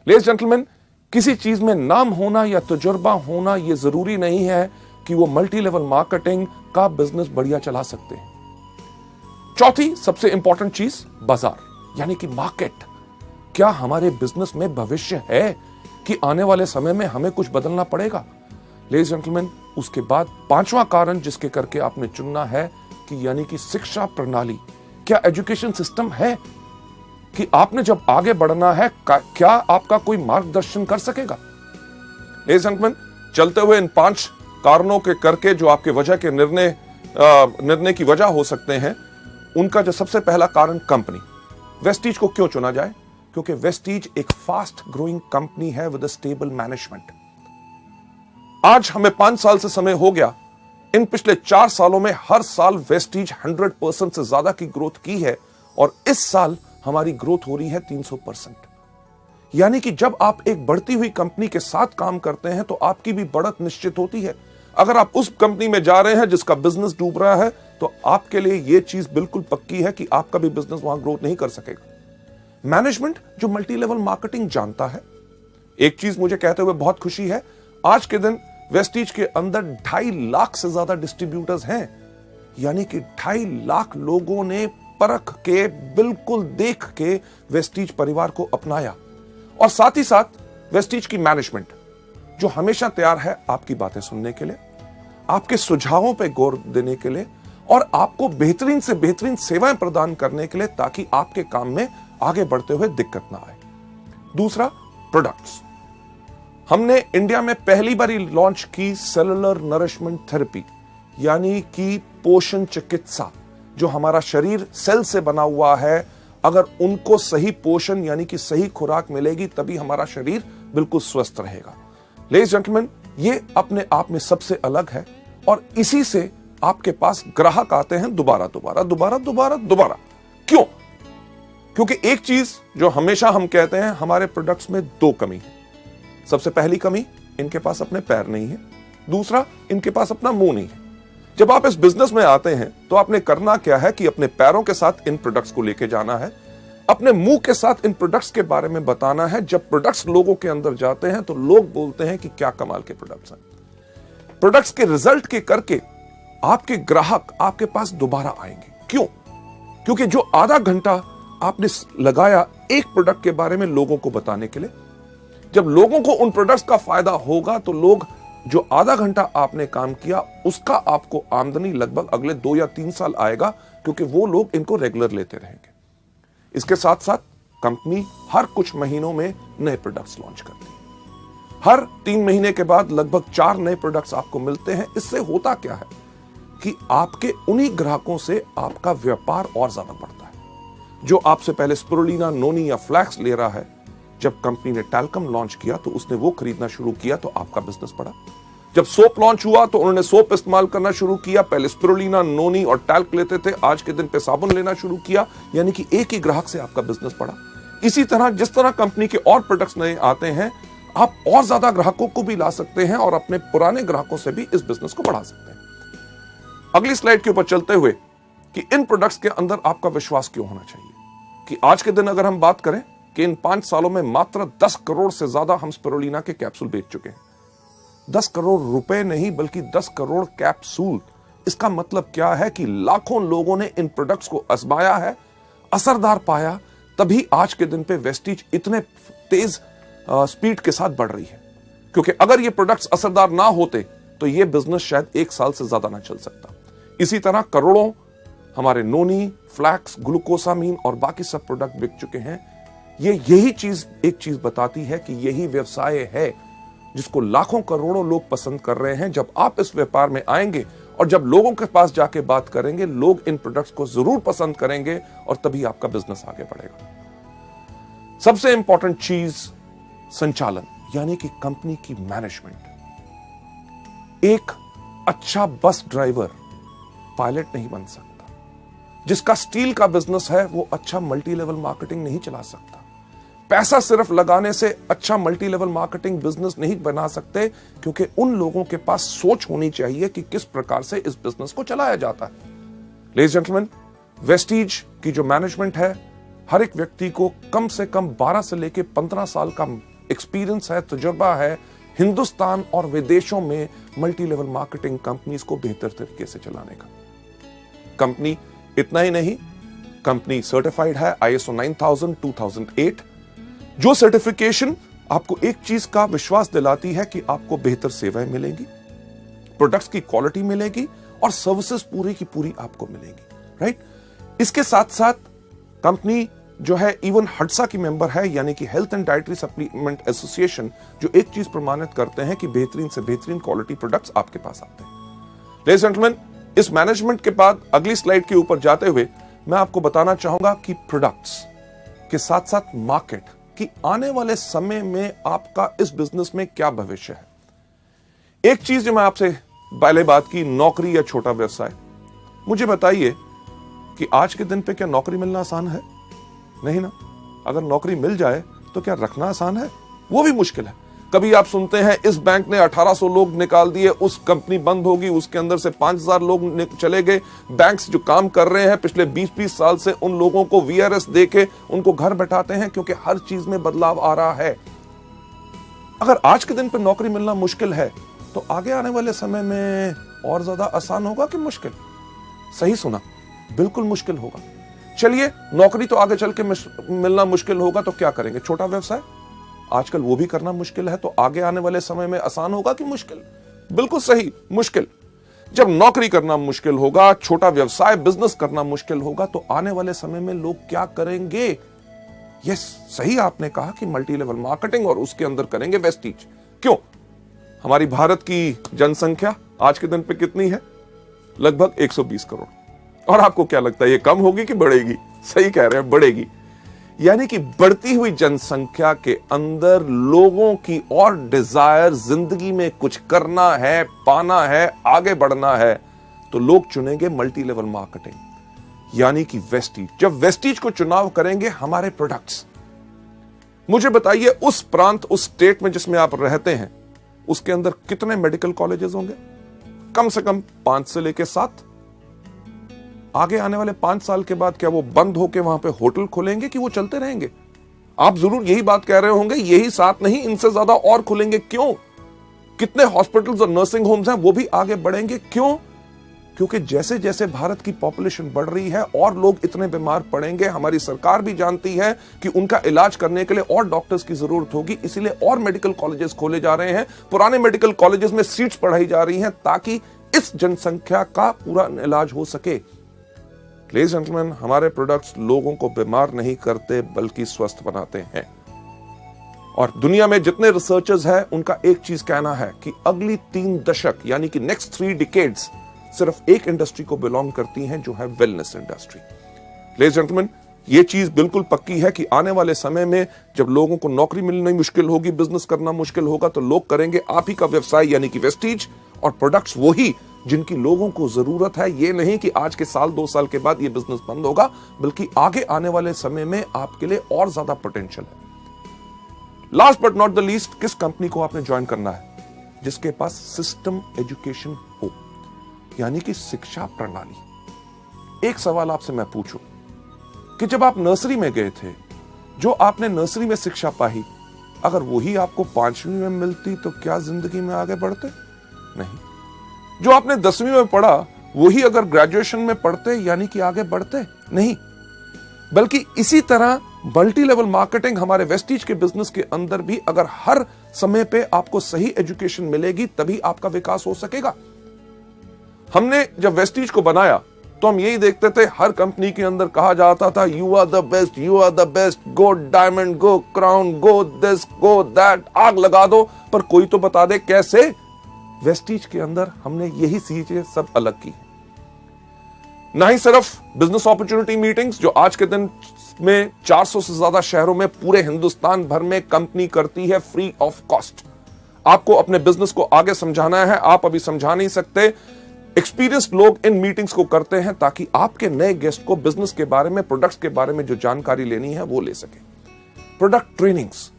लेडीज जेंटलमैन, किसी चीज में नाम होना या तजुर्बा होना यह जरूरी नहीं है कि वो मल्टी लेवल मार्केटिंग का बिजनेस बढ़िया चला सकते हैं। चौथी सबसे इंपॉर्टेंट चीज, बाजार यानी कि मार्केट। क्या हमारे बिजनेस में भविष्य है कि आने वाले समय में हमें कुछ बदलना पड़ेगा? लेडीज जेंटलमैन, उसके बाद 5वां कारण जिसके करके आपने चुनना है कि यानी कि शिक्षा प्रणाली। क्या एजुकेशन सिस्टम है कि आपने जब आगे बढ़ना है क्या आपका कोई मार्गदर्शन कर सकेगा? लेडीज जेंटलमैन, चलते हुए इन 5 कारणों के करके जो आपके वजह के निर्णय की वजह हो सकते हैं, उनका जो सबसे पहला कारण कंपनी। वेस्टीज को क्यों चुना जाए? क्योंकि वेस्टीज एक फास्ट ग्रोइंग कंपनी है विद अ स्टेबल मैनेजमेंट। आज हमें 5 साल से समय हो गया, इन पिछले 4 सालों में हर साल वेस्टीज 100% से ज्यादा की ग्रोथ की है और इस साल हमारी ग्रोथ हो रही है 300%। यानी कि जब आप एक बढ़ती हुई कंपनी के साथ काम करते हैं तो आपकी भी बढ़त निश्चित होती है। अगर आप उस कंपनी में जा रहे हैं जिसका बिजनेस डूब रहा है तो आपके लिए यह चीज बिल्कुल पक्की है कि आपका भी बिजनेस वहां ग्रोथ नहीं कर सकेगा। मैनेजमेंट जो मल्टी लेवल मार्केटिंग जानता है, एक चीज मुझे कहते हुए बहुत खुशी है, आज के दिन वेस्टीज के अंदर 2.5 लाख से ज्यादा डिस्ट्रीब्यूटर्स हैं। यानी कि 2.5 लाख लोगों ने परख के, बिल्कुल देख के वेस्टीज परिवार को अपनाया। और साथ ही साथ वेस्टीज की मैनेजमेंट, जो हमेशा तैयार है आपकी बातें सुनने के लिए, आपके सुझावों पे गौर देने के लिए और आपको बेहतरीन से बेहतरीन सेवाएं प्रदान करने के लिए, ताकि आपके काम में आगे बढ़ते हुए दिक्कत ना आए। दूसरा, प्रोडक्ट्स। हमने इंडिया में पहली बार लॉन्च की सेलुलर नरिशमेंट थेरेपी, यानी कि पोषण चिकित्सा। जो हमारा शरीर सेल से बना हुआ है, अगर उनको सही पोषण यानी कि सही खुराक मिलेगी तभी हमारा शरीर बिल्कुल स्वस्थ रहेगा। लेडीज जेंटलमैन, ये अपने आप में सबसे अलग है और इसी से आपके पास ग्राहक आते हैं दोबारा दोबारा दोबारा दोबारा दोबारा। क्यों? क्योंकि एक चीज जो हमेशा हम कहते हैं, हमारे प्रोडक्ट्स में दो कमी है। सबसे पहली कमी, इनके पास अपने पैर नहीं है। दूसरा, इनके पास अपना मुंह नहीं है। जब आप इस बिजनेस में आते हैं तो आपने करना क्या है कि अपने पैरों के साथ इन प्रोडक्ट्स को लेके जाना है, अपने मुंह के साथ इन प्रोडक्ट्स के बारे में बताना है। जब प्रोडक्ट्स लोगों के अंदर जाते हैं तो लोग बोलते हैं कि क्या कमाल के प्रोडक्ट्स हैं। प्रोडक्ट्स के रिजल्ट के करके आपके ग्राहक आपके पास दोबारा आएंगे। क्यों? क्योंकि जो आधा घंटा आपने लगाया एक प्रोडक्ट के बारे में लोगों को बताने के लिए, जब लोगों को उन प्रोडक्ट्स का फायदा होगा तो लोग जो आधा घंटा आपने काम किया उसका आपको आमदनी लगभग अगले 2 या 3 साल आएगा, क्योंकि वो लोग इनको रेगुलर लेते रहेंगे। इसके साथ साथ कंपनी हर कुछ महीनों में नए प्रोडक्ट्स लॉन्च करती है। हर 3 महीने के बाद लगभग 4 नए प्रोडक्ट्स आपको मिलते हैं। इससे होता क्या है कि आपके उन्हीं ग्राहकों से आपका व्यापार और ज्यादा बढ़ता है। जो आपसे पहले स्पिरुलिना, नोनी या फ्लैक्स ले रहा है, जब कंपनी ने टैल्कम लॉन्च किया तो उसने वो खरीदना शुरू किया तो आपका बिजनेस बढ़ा। जब सोप लॉन्च हुआ तो उन्होंने सोप इस्तेमाल करना शुरू किया। पहले स्पिरुलिना, नोनी और टैल्क लेते थे, आज के दिन पे साबुन लेना शुरू किया, यानी कि एक ही ग्राहक से आपका बिजनेस बढ़ा। इसी तरह जिस तरह कंपनी के और प्रोडक्ट्स नए आते हैं, आप और ज्यादा ग्राहकों को भी ला सकते हैं और अपने पुराने ग्राहकों से भी इस बिजनेस को बढ़ा सकते हैं। अगली स्लाइड के ऊपर चलते हुए कि इन प्रोडक्ट्स के अंदर आपका विश्वास क्यों होना चाहिए, कि आज के दिन अगर हम बात करें कि इन 5 सालों में मात्र 10 करोड़ से ज्यादा हम स्पिरुलिना के कैप्सूल बेच चुके हैं। 10 करोड़ रुपए नहीं, बल्कि 10 करोड़ कैप्सूल। इसका मतलब क्या है कि लाखों लोगों ने इन प्रोडक्ट्स को आजमाया है, असरदार पाया, तभी आज के दिन पे वेस्टीज इतने तेज स्पीड के साथ बढ़ रही है। क्योंकि अगर ये प्रोडक्ट्स असरदार ना होते तो ये बिजनेस शायद 1 साल से ज्यादा ना चल सकता। इसी तरह करोड़ों हमारे नोनी, फ्लैक्स, ग्लूकोसामीन और बाकी सब प्रोडक्ट बिक चुके हैं। यही चीज एक चीज बताती है कि यही व्यवसाय है जिसको लाखों करोड़ों लोग पसंद कर रहे हैं। जब आप इस व्यापार में आएंगे और जब लोगों के पास जाके बात करेंगे, लोग इन प्रोडक्ट्स को जरूर पसंद करेंगे और तभी आपका बिजनेस आगे बढ़ेगा। सबसे इंपॉर्टेंट चीज संचालन, यानी कि कंपनी की मैनेजमेंट। एक अच्छा बस ड्राइवर पायलट नहीं बन सकता। जिसका स्टील का बिजनेस है वो अच्छा मल्टी लेवल मार्केटिंग नहीं चला सकता। पैसा सिर्फ लगाने से अच्छा मल्टी लेवल मार्केटिंग बिजनेस नहीं बना सकते, क्योंकि उन लोगों के पास सोच होनी चाहिए कि किस प्रकार से इस बिजनेस को चलाया जाता है। लेडीज जेंटलमैन, वेस्टीज की जो मैनेजमेंट है, हर एक व्यक्ति को कम से कम 12 से लेकर 15 साल का एक्सपीरियंस है, तजुर्बा है हिंदुस्तान और विदेशों में मल्टी लेवल मार्केटिंग कंपनीज को बेहतर तरीके से चलाने का। कंपनी इतना ही नहीं, कंपनी सर्टिफाइड है ISO 9000 2008, जो सर्टिफिकेशन आपको एक चीज का विश्वास दिलाती है कि आपको बेहतर सेवाएं मिलेंगी, प्रोडक्ट्स की क्वालिटी मिलेगी और सर्विसेज पूरी की पूरी आपको मिलेंगी, राइट। इसके साथ साथ कंपनी जो है इवन हडसा की मेंबर है, यानी कि health and dietary supplement association, जो एक चीज प्रमाणित करते हैं कि बेहतरीन से बेहतरीन क्वालिटी प्रोडक्ट्स आपके पास आते हैं। लेडीज एंड जेंटलमैन, इस मैनेजमेंट के बाद अगली स्लाइड के ऊपर जाते हुए मैं आपको बताना चाहूंगा कि प्रोडक्ट्स के साथ साथ मार्केट की आने वाले समय में आपका इस बिजनेस में क्या भविष्य है। एक चीज जो मैं आपसे पहले बात की, नौकरी या छोटा व्यवसाय। मुझे बताइए कि आज के दिन पे क्या नौकरी मिलना आसान है? नहीं ना। अगर नौकरी मिल जाए तो क्या रखना आसान है? वो भी मुश्किल है। कभी आप सुनते हैं इस बैंक ने 1800 लोग निकाल दिए, उस कंपनी बंद होगी, उसके अंदर से 5000 लोग चले गए। बैंक्स जो काम कर रहे हैं पिछले 20-20 साल से, उन लोगों को VRS देके उनको घर बैठाते हैं, क्योंकि हर चीज में बदलाव आ रहा है। अगर आज के दिन पर नौकरी मिलना मुश्किल है तो आगे आने वाले समय में और ज्यादा आसान होगा कि मुश्किल? सही सुना, बिल्कुल मुश्किल होगा। चलिए, नौकरी तो आगे चल के मिलना मुश्किल होगा तो क्या करेंगे? छोटा व्यवसाय। आजकल वो भी करना मुश्किल है, तो आगे आने वाले समय में आसान होगा कि मुश्किल? बिल्कुल सही, मुश्किल। जब नौकरी करना मुश्किल होगा, छोटा व्यवसाय बिजनेस करना मुश्किल होगा, तो आने वाले समय में लोग क्या करेंगे? यस, सही आपने कहा कि मल्टी लेवल मार्केटिंग, और उसके अंदर करेंगे वेस्टीज। क्यों? हमारी भारत की जनसंख्या आज के दिन पे कितनी है? लगभग 120 करोड़। और आपको क्या लगता है ये कम होगी कि बढ़ेगी? सही कह रहे हैं, बढ़ेगी। यानी कि बढ़ती हुई जनसंख्या के अंदर लोगों की और डिजायर, जिंदगी में कुछ करना है, पाना है, आगे बढ़ना है, तो लोग चुनेंगे मल्टी लेवल मार्केटिंग, यानी कि वेस्टीज। जब वेस्टीज को चुनाव करेंगे हमारे प्रोडक्ट्स, मुझे बताइए उस प्रांत, उस स्टेट में जिसमें आप रहते हैं, उसके अंदर कितने मेडिकल कॉलेजेस होंगे? कम से कम 5 से लेकर 7। आगे आने वाले 5 साल के बाद क्या वो बंद होकर वहां पे होटल खुलेंगे कि वो चलते रहेंगे? आप जरूर यही बात कह रहे होंगे, यही 7 नहीं, इनसे ज्यादा और खुलेंगे। क्यों? कितने हॉस्पिटल्स और नर्सिंग होम्स हैं, वो भी आगे बढ़ेंगे। क्यों? क्योंकि जैसे जैसे भारत की पॉपुलेशन बढ़ रही है और लोग इतने बीमार पड़ेंगे, हमारी सरकार भी जानती है कि उनका इलाज करने के लिए और डॉक्टर्स की जरूरत होगी, इसीलिए और मेडिकल कॉलेजेस खोले जा रहे हैं, पुराने मेडिकल कॉलेजेस में सीट्स बढ़ाई जा रही हैं ताकि इस जनसंख्या का पूरा इलाज हो सके। लेडीज एंड जेंटलमैन, हमारे प्रोडक्ट्स लोगों को बीमार नहीं करते बल्कि स्वस्थ बनाते हैं। और दुनिया में जितने रिसर्चर्स हैं उनका एक चीज कहना है कि अगली 3 दशक यानी कि नेक्स्ट 3 डिकेड्स सिर्फ एक इंडस्ट्री को बिलोंग करती हैं, जो है wellness industry. Ladies and gentleman, ये चीज बिल्कुल पक्की है कि आने वाले समय में जब लोगों को नौकरी मिलनी मुश्किल होगी, बिजनेस करना मुश्किल होगा, तो लोग करेंगे आप ही का व्यवसाय यानी कि वेस्टीज, और प्रोडक्ट्स वही जिनकी लोगों को जरूरत है। ये नहीं कि आज के साल 2 साल के बाद ये बिजनेस बंद होगा, बल्कि आगे आने वाले समय में आपके लिए और ज्यादा पोटेंशियल है। Last but not the least, किस कंपनी को आपने ज्वाइन करना है? जिसके पास सिस्टम एजुकेशन हो, यानी कि शिक्षा प्रणाली। एक सवाल आपसे मैं पूछूं कि जब आप नर्सरी में गए थे, जो आपने नर्सरी में शिक्षा पाई, अगर वही आपको 5वीं में मिलती तो क्या जिंदगी में आगे बढ़ते? नहीं। जो आपने 10वीं में पढ़ा वही अगर ग्रेजुएशन में पढ़ते यानी कि आगे बढ़ते? नहीं। बल्कि इसी तरह मल्टी लेवल मार्केटिंग हमारे वेस्टीज के बिजनेस के अंदर भी अगर हर समय पे आपको सही एजुकेशन मिलेगी तभी आपका विकास हो सकेगा। हमने जब वेस्टीज को बनाया तो हम यही देखते थे, हर कंपनी के अंदर कहा जाता था you are the best, you are the best, go diamond, go crown, go this, go that, आग लगा दो, पर कोई तो बता दे कैसे। वेस्टीज के अंदर हमने यही चीजें सब अलग की। ना ही सिर्फ बिजनेस अपॉर्चुनिटी मीटिंग्स, जो आज के दिन में 400 से ज्यादा शहरों में पूरे हिंदुस्तान भर में कंपनी करती है फ्री ऑफ कॉस्ट। आपको अपने बिजनेस को आगे समझाना है, आप अभी समझा नहीं सकते, एक्सपीरियंस्ड लोग इन मीटिंग्स को करते हैं ताकि आपके नए गेस्ट को बिजनेस के बारे में, प्रोडक्ट्स के बारे में जो जानकारी लेनी है वो ले सके। प्रोडक्ट ट्रेनिंग्स,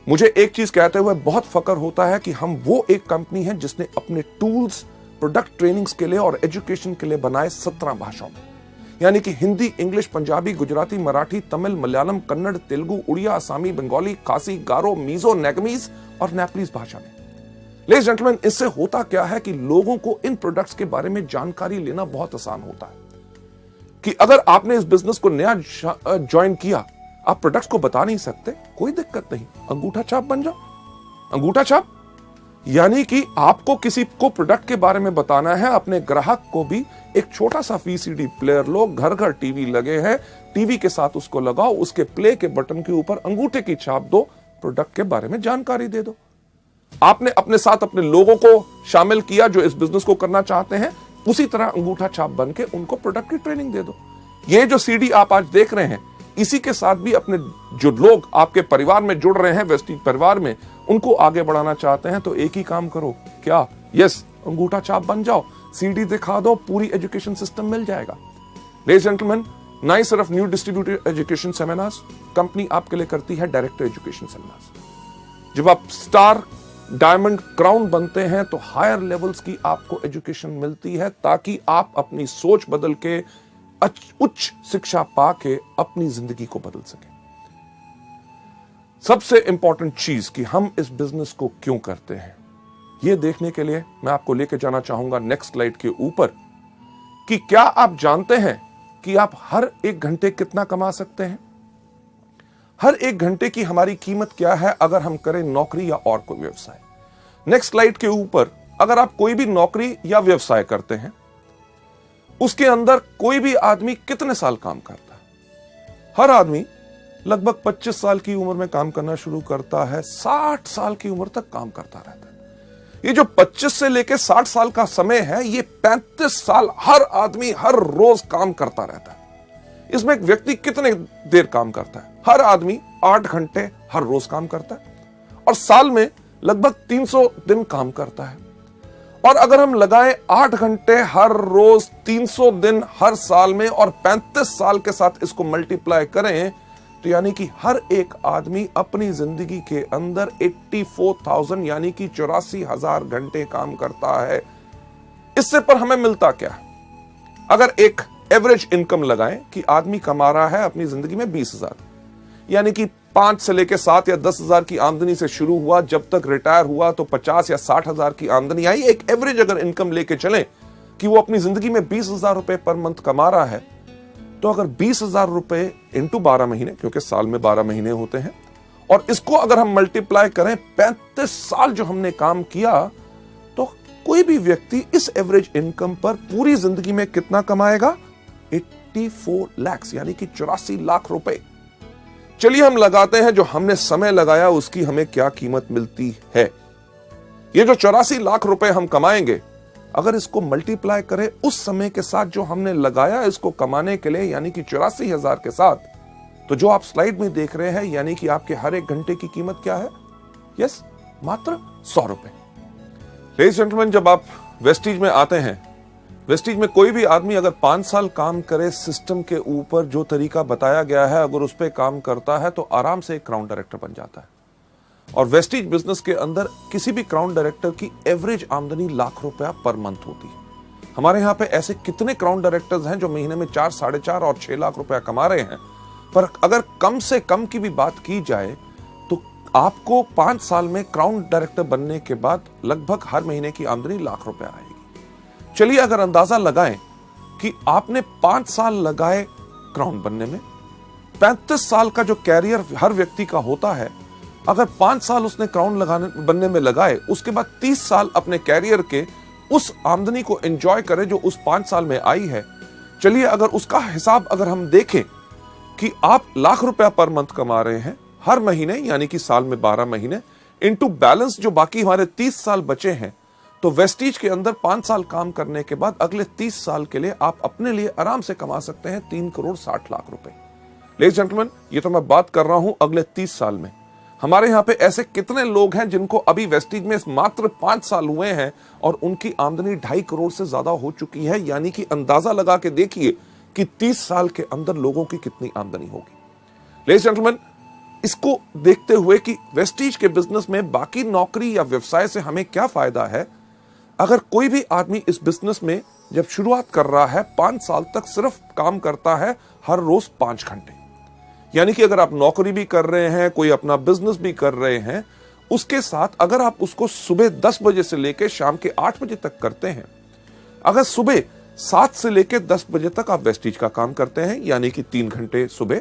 मुझे एक चीज कहते हुए बहुत फक्र होता है कि हम वो एक कंपनी है जिसने अपने टूल्स प्रोडक्ट ट्रेनिंग्स के लिए और एजुकेशन के लिए बनाए 17 भाषाओं में, यानी कि हिंदी, इंग्लिश, पंजाबी, गुजराती, मराठी, तमिल, मलयालम, कन्नड़, तेलुगु, उड़िया, असमी, बंगाली, खासी, गारो, मीजो, नेगमीज और नेपलीज भाषा में। लेडीज जेंटलमैन, इससे होता क्या है कि लोगों को इन प्रोडक्ट्स के बारे में जानकारी लेना बहुत आसान होता है कि अगर आपने इस बिजनेस को नया ज्वाइन किया, आप प्रोडक्ट्स को बता नहीं सकते, कोई दिक्कत नहीं, अंगूठा छाप बन जाओ। अंगूठा छाप यानी कि आपको किसी को प्रोडक्ट के बारे में बताना है, अपने ग्राहक को भी एक छोटा सा VCD प्लेयर लो, घर घर टीवी लगे हैं, टीवी के साथ उसको लगाओ, उसके प्ले के बटन के ऊपर अंगूठे की छाप दो, प्रोडक्ट के बारे में जानकारी दे दो। आपने अपने साथ अपने लोगों को शामिल किया जो इस बिजनेस को करना चाहते हैं, उसी तरह अंगूठा छाप बन के उनको प्रोडक्ट की ट्रेनिंग दे दो। ये जो CD आप आज देख रहे हैं, इसी के साथ भी अपने जो लोग आपके परिवार में जुड़ रहे हैं, वेस्टीज परिवार में, उनको आगे बढ़ाना चाहते हैं, तो एक ही काम करो, क्या? यस, अंगूठा छाप बन जाओ, CD दिखा दो, पूरी एजुकेशन सिस्टम मिल जाएगा। लेडीज जेंटलमैन, ना ही सिर्फ new distributor education seminars, company आपके लिए करती है डायरेक्ट एजुकेशन सेमिनार्स। जब आप स्टार, डायमंड, क्राउन बनते हैं तो हायर लेवल्स की आपको एजुकेशन मिलती है ताकि आप अपनी सोच बदल के, उच्च शिक्षा पाके अपनी जिंदगी को बदल सके। सबसे इंपॉर्टेंट चीज कि हम इस बिजनेस को क्यों करते हैं, यह देखने के लिए मैं आपको लेके जाना चाहूंगा नेक्स्ट स्लाइड के ऊपर कि क्या आप जानते हैं कि आप हर 1 घंटे कितना कमा सकते हैं? हर एक घंटे की हमारी कीमत क्या है अगर हम करें नौकरी या और कोई व्यवसाय। नेक्स्ट स्लाइड के ऊपर अगर आप कोई भी नौकरी या व्यवसाय करते हैं, उसके अंदर कोई भी आदमी कितने साल काम करता है? हर आदमी लगभग 25 साल की उम्र में काम करना शुरू करता है, 60 साल की उम्र तक काम करता रहता है। ये जो 25 से लेकर 60 साल का समय है, ये 35 साल हर आदमी हर रोज काम करता रहता है। इसमें एक व्यक्ति कितने देर काम करता है? हर आदमी 8 घंटे हर रोज काम करता है और साल में लगभग 300 दिन काम करता है। और अगर हम लगाएं 8 घंटे हर रोज, 300 दिन हर साल में और 35 साल के साथ इसको मल्टीप्लाई करें, तो यानी कि हर एक आदमी अपनी जिंदगी के अंदर 84,000 यानी कि 84,000 घंटे काम करता है। इससे पर हमें मिलता क्या है? अगर एक एवरेज इनकम लगाएं कि आदमी कमा रहा है अपनी जिंदगी में 20,000, यानी कि 5 से लेकर 7 या 10,000 की आमदनी से शुरू हुआ, जब तक रिटायर हुआ तो 50 या 60,000 की आमदनी आई। एक एवरेज अगर इनकम लेके चले कि वो अपनी जिंदगी में 20,000 रुपए पर मंथ कमा रहा है, तो अगर 20,000 रुपए इंटू 12 महीने, क्योंकि साल में 12 महीने होते हैं, और इसको अगर हम मल्टीप्लाई करें 35 साल जो हमने काम किया, तो कोई भी व्यक्ति इस एवरेज इनकम पर पूरी जिंदगी में कितना कमाएगा? 84 लाख यानी कि 84 लाख रुपए। चलिए हम लगाते हैं जो हमने समय लगाया उसकी हमें क्या कीमत मिलती है। ये जो 84 लाख रुपए हम कमाएंगे, अगर इसको मल्टीप्लाई करें उस समय के साथ जो हमने लगाया इसको कमाने के लिए, यानी कि 84,000 के साथ, तो जो आप स्लाइड में देख रहे हैं, यानी कि आपके हर एक घंटे की कीमत क्या है? यस, मात्र 100 रुपए। लेडीज एंड जेंटलमैन, जब आप वेस्टीज में आते हैं, वेस्टीज में कोई भी आदमी अगर 5 साल काम करे सिस्टम के ऊपर जो तरीका बताया गया है, अगर उस पर काम करता है तो आराम से एक क्राउन डायरेक्टर बन जाता है। और वेस्टीज बिजनेस के अंदर किसी भी क्राउन डायरेक्टर की एवरेज आमदनी लाख रुपया पर मंथ होती है। हमारे यहाँ पे ऐसे कितने क्राउन डायरेक्टर्स हैं जो महीने में 4, 4.5 और 6 लाख रुपया कमा रहे हैं। पर अगर कम से कम की भी बात की जाए तो आपको 5 साल में क्राउन डायरेक्टर बनने के बाद लगभग हर महीने की आमदनी लाख रुपया आएगी। चलिए अगर अंदाजा लगाएं कि आपने 5 साल लगाए क्राउन बनने में, 35 साल का जो कैरियर हर व्यक्ति का होता है, अगर 5 साल उसने क्राउन बनने में लगाए, उसके बाद 30 साल अपने कैरियर के उस आमदनी को एंजॉय करे जो उस 5 साल में आई है। चलिए अगर उसका हिसाब अगर हम देखें कि आप लाख रुपया पर मंथ कमा रहे हैं हर महीने, यानी कि साल में 12 महीने, इनटू बैलेंस जो बाकी हमारे 30 साल बचे हैं, तो वेस्टीज के अंदर 5 साल काम करने के बाद अगले 30 साल के लिए आप अपने लिए आराम से कमा सकते हैं 3 करोड़ 60 लाख रुपए। लेडीज जेंटलमैन, ये तो मैं बात कर रहा हूं अगले 30 साल में। हमारे यहां पे ऐसे कितने लोग हैं जिनको अभी वेस्टीज में मात्र 5 साल हुए हैं और उनकी आमदनी 2.5 करोड़ से ज्यादा हो चुकी है। यानी कि अंदाजा लगा के देखिए कि 30 साल के अंदर लोगों की कितनी आमदनी होगी। लेडीज जेंटलमैन, इसको देखते हुए कि वेस्टीज के बिजनेस में बाकी नौकरी या व्यवसाय से हमें क्या फायदा है, अगर कोई भी आदमी इस बिजनेस में जब शुरुआत कर रहा है 5 साल तक सिर्फ काम करता है हर रोज 5 घंटे, यानी कि अगर आप नौकरी भी कर रहे हैं, कोई अपना बिजनेस भी कर रहे हैं, उसके साथ अगर आप उसको सुबह 10 बजे से लेकर शाम के 8 बजे तक करते हैं, अगर सुबह 7 से लेकर 10 बजे तक आप वेस्टीज का काम करते हैं, यानी कि 3 घंटे सुबह,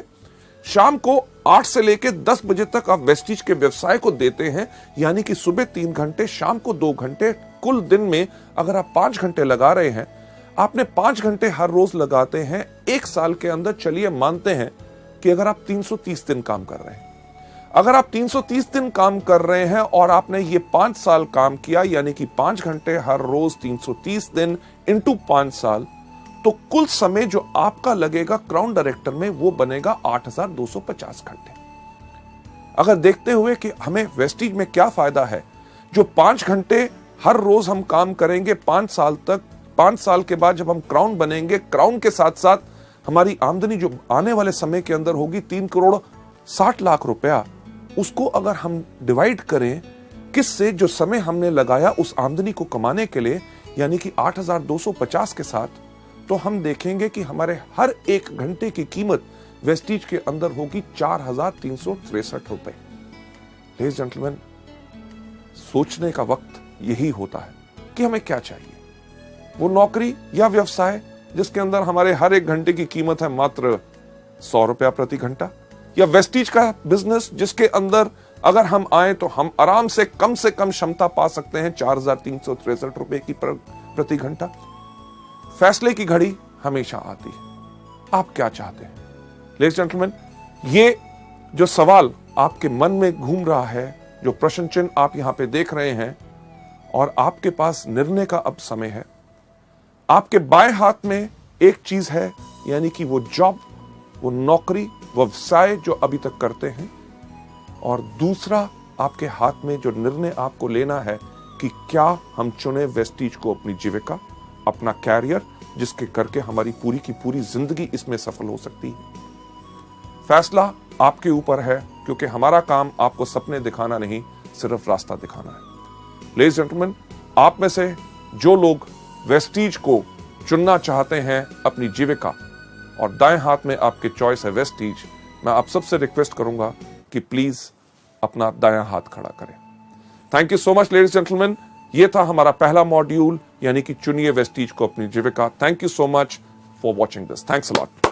शाम को 8 से लेकर 10 बजे तक आप वेस्टीज के व्यवसाय को देते हैं, यानी कि सुबह 3 घंटे, शाम को 2 घंटे, कुल दिन में अगर आप 5 घंटे लगा रहे हैं, आपने 5 घंटे हर रोज लगाते हैं, 1 साल के अंदर चलिए मानते हैं कि अगर आप 330 दिन काम कर रहे हैं, अगर आप 330 दिन काम कर रहे हैं और आपने ये 5 साल काम किया, यानी कि 5 घंटे हर रोज 330 दिन इंटू 5 साल, तो कुल समय जो आपका लगेगा क्राउन डायरेक्टर में वो बनेगा 8,250 घंटे। अगर देखते हुए कि हमें वेस्टीज में क्या फायदा है, जो 5 घंटे हर रोज हम काम करेंगे 5 साल तक, 5 साल के बाद जब हम क्राउन बनेंगे, क्राउन के साथ साथ हमारी आमदनी जो आने वाले समय के अंदर होगी 3 करोड़ 60 लाख रुपया, उसको अगर हम डिवाइड करें किससे, जो समय हमने लगाया उस आमदनी को कमाने के लिए, यानी कि 8,250 के साथ, तो हम देखेंगे कि हमारे हर एक घंटे की कीमत वेस्टीज के अंदर होगी 4,363 रुपए। लेडीज जेंटलमैन, सोचने का वक्त यही होता है कि हमें क्या चाहिए। वो नौकरी या व्यवसाय जिसके अंदर हमारे हर एक घंटे की कीमत है मात्र 100 रुपया प्रति घंटा, या वेस्टीज का बिजनेस जिसके अंदर अगर हम आए तो हम आराम से कम क्षमता पा सकते हैं 4,363 रुपए की प्रति घंटा। फैसले की घड़ी हमेशा आती है। आप क्या चाहते हैं? लेडीज जेंटलमैन, ये जो सवाल आपके मन में घूम रहा है, जो प्रश्न चिन्ह आप यहां पे देख रहे हैं, और आपके पास निर्णय का अब समय है। आपके बाएं हाथ में एक चीज है, यानी कि वो जॉब, वो नौकरी, व्यवसाय जो अभी तक करते हैं, और दूसरा आपके हाथ में जो निर्णय आपको लेना है कि क्या हम चुने वेस्टीज को अपनी जीविका, अपना कैरियर, जिसके करके हमारी पूरी की पूरी जिंदगी इसमें सफल हो सकती है। फैसला आपके ऊपर है, क्योंकि हमारा काम आपको सपने दिखाना नहीं, सिर्फ रास्ता दिखाना है। लेडीज जेंटलमैन, आप में से जो लोग वेस्टीज को चुनना चाहते हैं अपनी जीविका, और दाएं हाथ में आपके चॉइस है वेस्टीज, मैं आप सबसे रिक्वेस्ट करूंगा कि प्लीज अपना दायां हाथ खड़ा करें। Thank you so much ladies gentleman. ये था हमारा पहला मॉड्यूल, यानी कि चुनिए वेस्टीज को अपनी जीविका। Thank you so much for watching this. Thanks a lot.